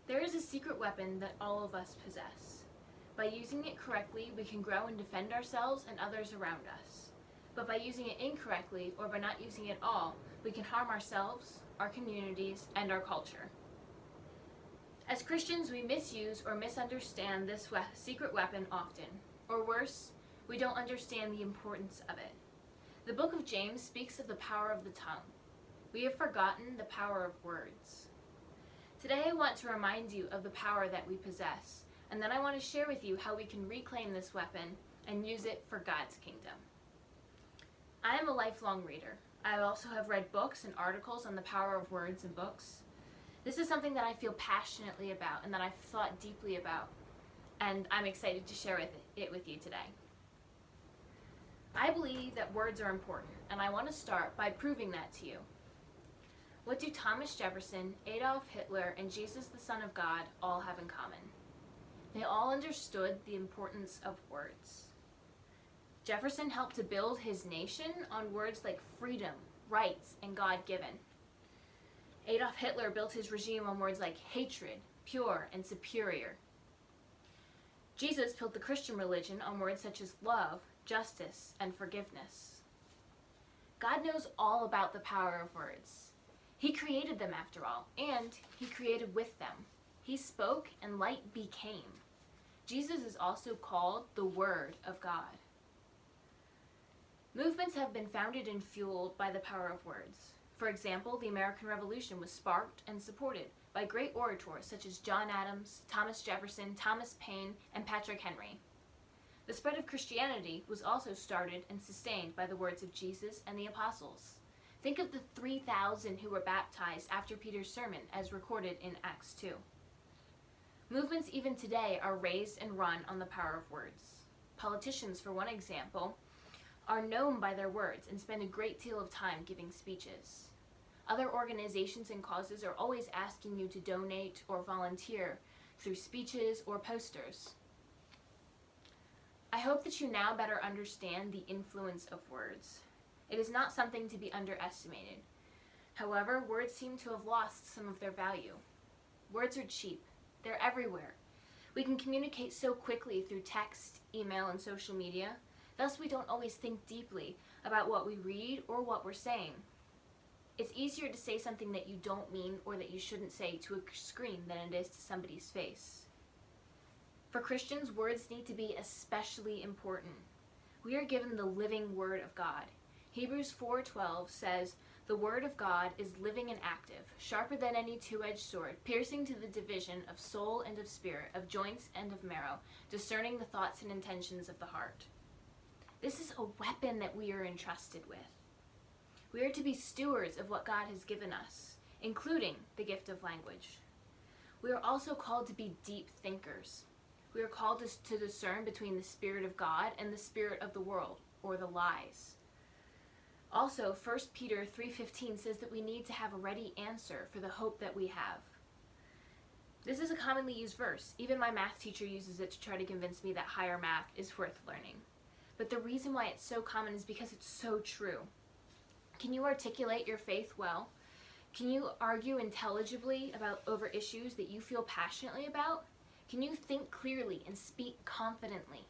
There is a secret weapon that all of us possess. By using it correctly, we can grow and defend ourselves and others around us. But by using it incorrectly, or by not using it at all, we can harm ourselves, our communities, and our culture. As Christians, we misuse or misunderstand this secret weapon often. Or worse, we don't understand the importance of it. The book of James speaks of the power of the tongue. We have forgotten the power of words. Today I want to remind you of the power that we possess, and then I want to share with you how we can reclaim this weapon and use it for God's kingdom. I am a lifelong reader. I also have read books and articles on the power of words in books. This is something that I feel passionately about and that I've thought deeply about, and I'm excited to share it with you today. I believe that words are important, and I want to start by proving that to you. What do Thomas Jefferson, Adolf Hitler, and Jesus the Son of God all have in common? They all understood the importance of words. Jefferson helped to build his nation on words like freedom, rights, and God-given. Adolf Hitler built his regime on words like hatred, pure, and superior. Jesus built the Christian religion on words such as love, justice, and forgiveness. God knows all about the power of words. He created them after all, and he created with them. He spoke and light became. Jesus is also called the Word of God. Movements have been founded and fueled by the power of words. For example, the American Revolution was sparked and supported by great orators such as John Adams, Thomas Jefferson, Thomas Paine, and Patrick Henry. The spread of Christianity was also started and sustained by the words of Jesus and the apostles. Think of the 3,000 who were baptized after Peter's sermon as recorded in Acts 2. Movements even today are raised and run on the power of words. Politicians, for one example, are known by their words and spend a great deal of time giving speeches. Other organizations and causes are always asking you to donate or volunteer through speeches or posters. I hope that you now better understand the influence of words. It is not something to be underestimated. However, words seem to have lost some of their value. Words are cheap. They're everywhere. We can communicate so quickly through text, email, and social media. Thus, we don't always think deeply about what we read or what we're saying. It's easier to say something that you don't mean or that you shouldn't say to a screen than it is to somebody's face. For Christians, words need to be especially important. We are given the living Word of God. Hebrews 4:12 says, "The Word of God is living and active, sharper than any two-edged sword, piercing to the division of soul and of spirit, of joints and of marrow, discerning the thoughts and intentions of the heart." This is a weapon that we are entrusted with. We are to be stewards of what God has given us, including the gift of language. We are also called to be deep thinkers. We are called to discern between the Spirit of God and the spirit of the world, or the lies. Also, 1 Peter 3:15 says that we need to have a ready answer for the hope that we have. This is a commonly used verse. Even my math teacher uses it to try to convince me that higher math is worth learning. But the reason why it's so common is because it's so true. Can you articulate your faith well? Can you argue intelligibly over issues that you feel passionately about? Can you think clearly and speak confidently?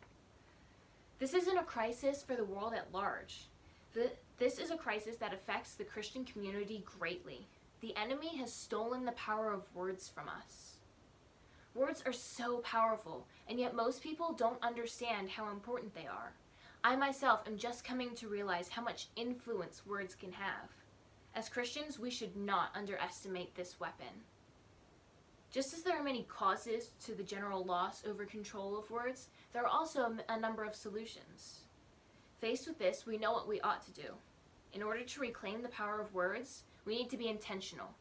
This isn't a crisis for the world at large. This is a crisis that affects the Christian community greatly. The enemy has stolen the power of words from us. Words are so powerful, and yet most people don't understand how important they are. I myself am just coming to realize how much influence words can have. As Christians, we should not underestimate this weapon. Just as there are many causes to the general loss over control of words, there are also a number of solutions. Faced with this, we know what we ought to do. In order to reclaim the power of words, we need to be intentional.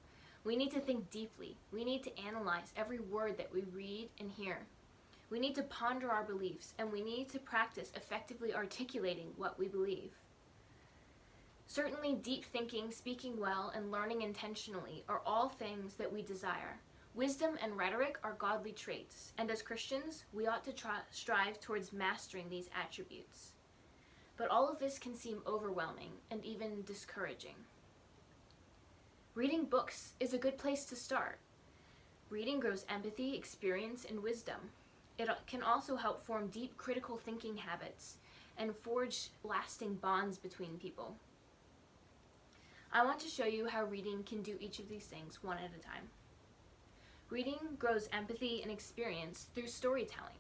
We need to think deeply. We need to analyze every word that we read and hear. We need to ponder our beliefs, and we need to practice effectively articulating what we believe. Certainly, deep thinking, speaking well, and learning intentionally are all things that we desire. Wisdom and rhetoric are godly traits, and as Christians, we ought to strive towards mastering these attributes. But all of this can seem overwhelming and even discouraging. Reading books is a good place to start. Reading grows empathy, experience, and wisdom. It can also help form deep critical thinking habits and forge lasting bonds between people. I want to show you how reading can do each of these things one at a time. Reading grows empathy and experience through storytelling.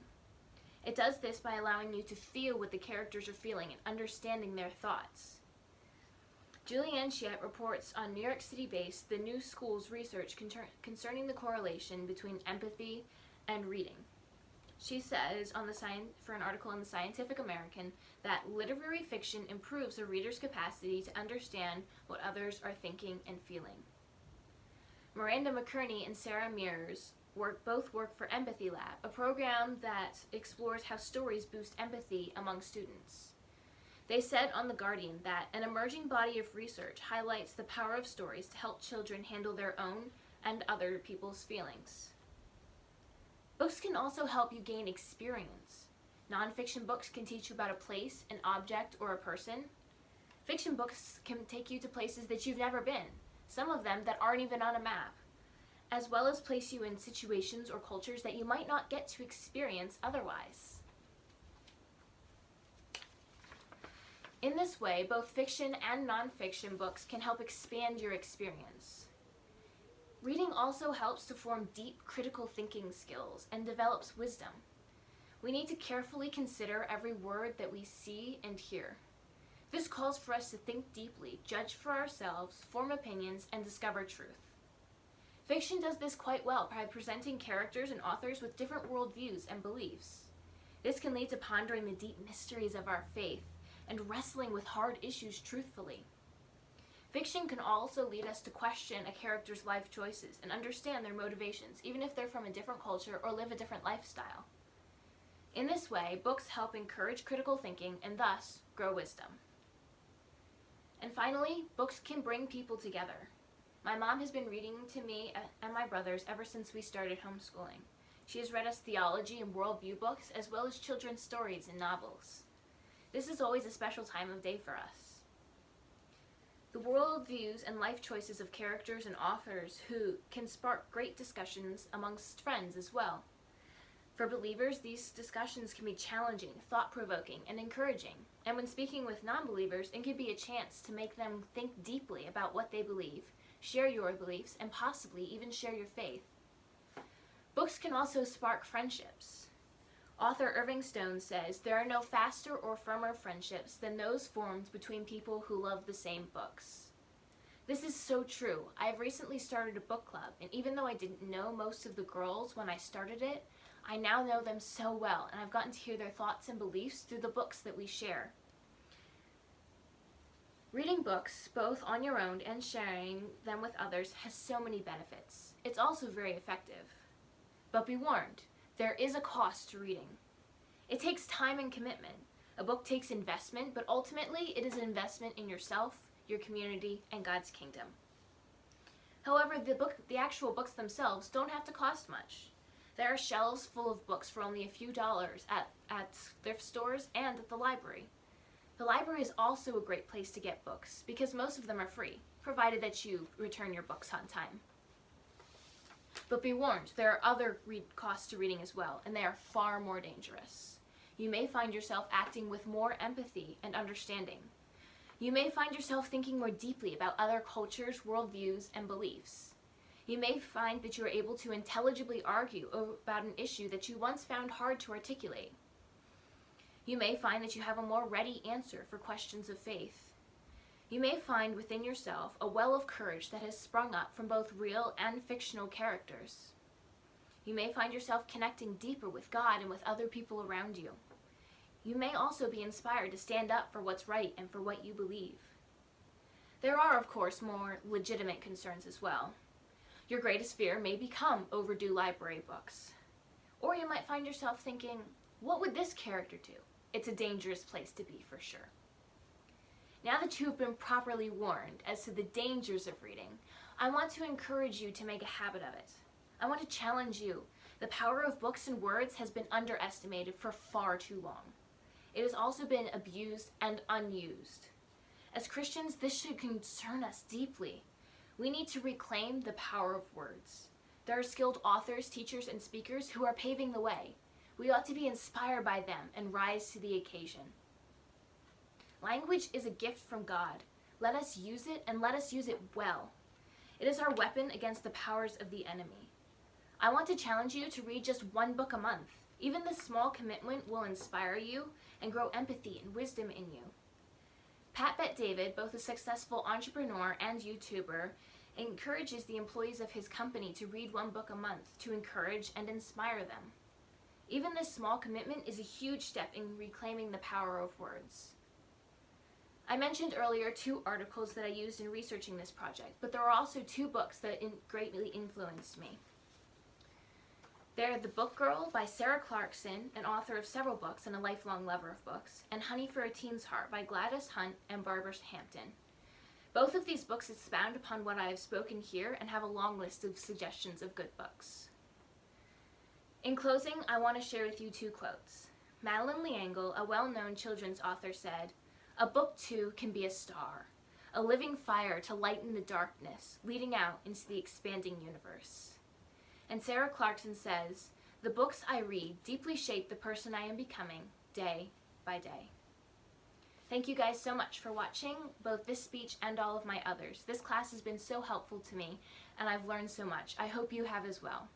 It does this by allowing you to feel what the characters are feeling and understanding their thoughts. Julianne Chiat reports on New York City-based The New School's research concerning the correlation between empathy and reading. She says for an article in the Scientific American that literary fiction improves a reader's capacity to understand what others are thinking and feeling. Miranda McKerney and Sarah Mears both work for Empathy Lab, a program that explores how stories boost empathy among students. They said on The Guardian that an emerging body of research highlights the power of stories to help children handle their own and other people's feelings. Books can also help you gain experience. Nonfiction books can teach you about a place, an object, or a person. Fiction books can take you to places that you've never been, some of them that aren't even on a map, as well as place you in situations or cultures that you might not get to experience otherwise. In this way, both fiction and nonfiction books can help expand your experience. Reading also helps to form deep critical thinking skills and develops wisdom. We need to carefully consider every word that we see and hear. This calls for us to think deeply, judge for ourselves, form opinions, and discover truth. Fiction does this quite well by presenting characters and authors with different worldviews and beliefs. This can lead to pondering the deep mysteries of our faith and wrestling with hard issues truthfully. Fiction can also lead us to question a character's life choices and understand their motivations, even if they're from a different culture or live a different lifestyle. In this way, books help encourage critical thinking and thus grow wisdom. And finally, books can bring people together. My mom has been reading to me and my brothers ever since we started homeschooling. She has read us theology and worldview books, as well as children's stories and novels. This is always a special time of day for us. The worldviews and life choices of characters and authors who can spark great discussions amongst friends as well. For believers, these discussions can be challenging, thought-provoking, and encouraging. And when speaking with non-believers, it can be a chance to make them think deeply about what they believe, share your beliefs, and possibly even share your faith. Books can also spark friendships. Author Irving Stone says, "There are no faster or firmer friendships than those formed between people who love the same books." This is so true. I have recently started a book club, and even though I didn't know most of the girls when I started it, I now know them so well, and I've gotten to hear their thoughts and beliefs through the books that we share. Reading books, both on your own and sharing them with others, has so many benefits. It's also very effective. But be warned, there is a cost to reading. It takes time and commitment. A book takes investment, but ultimately it is an investment in yourself, your community, and God's kingdom. However, the actual books themselves don't have to cost much. There are shelves full of books for only a few dollars at thrift stores and at the library. The library is also a great place to get books because most of them are free, provided that you return your books on time. But be warned, there are other costs to reading as well, and they are far more dangerous. You may find yourself acting with more empathy and understanding. You may find yourself thinking more deeply about other cultures, worldviews, and beliefs. You may find that you are able to intelligibly argue about an issue that you once found hard to articulate. You may find that you have a more ready answer for questions of faith. You may find within yourself a well of courage that has sprung up from both real and fictional characters. You may find yourself connecting deeper with God and with other people around you. You may also be inspired to stand up for what's right and for what you believe. There are, of course, more legitimate concerns as well. Your greatest fear may become overdue library books. Or you might find yourself thinking, what would this character do? It's a dangerous place to be for sure. Now that you have been properly warned as to the dangers of reading, I want to encourage you to make a habit of it. I want to challenge you. The power of books and words has been underestimated for far too long. It has also been abused and unused. As Christians, this should concern us deeply. We need to reclaim the power of words. There are skilled authors, teachers, and speakers who are paving the way. We ought to be inspired by them and rise to the occasion. Language is a gift from God. Let us use it, and let us use it well. It is our weapon against the powers of the enemy. I want to challenge you to read just one book a month. Even this small commitment will inspire you and grow empathy and wisdom in you. Pat Bet-David, both a successful entrepreneur and YouTuber, encourages the employees of his company to read one book a month to encourage and inspire them. Even this small commitment is a huge step in reclaiming the power of words. I mentioned earlier 2 articles that I used in researching this project, but there are also 2 books that greatly influenced me. They're The Book Girl by Sarah Clarkson, an author of several books and a lifelong lover of books, and Honey for a Teen's Heart by Gladys Hunt and Barbara Hampton. Both of these books expound upon what I have spoken here and have a long list of suggestions of good books. In closing, I want to share with you 2 quotes. Madeleine L'Engle, a well-known children's author, said, "A book too can be a star, a living fire to lighten the darkness, leading out into the expanding universe." And Sarah Clarkson says, "The books I read deeply shape the person I am becoming day by day." Thank you guys so much for watching both this speech and all of my others. This class has been so helpful to me, and I've learned so much. I hope you have as well.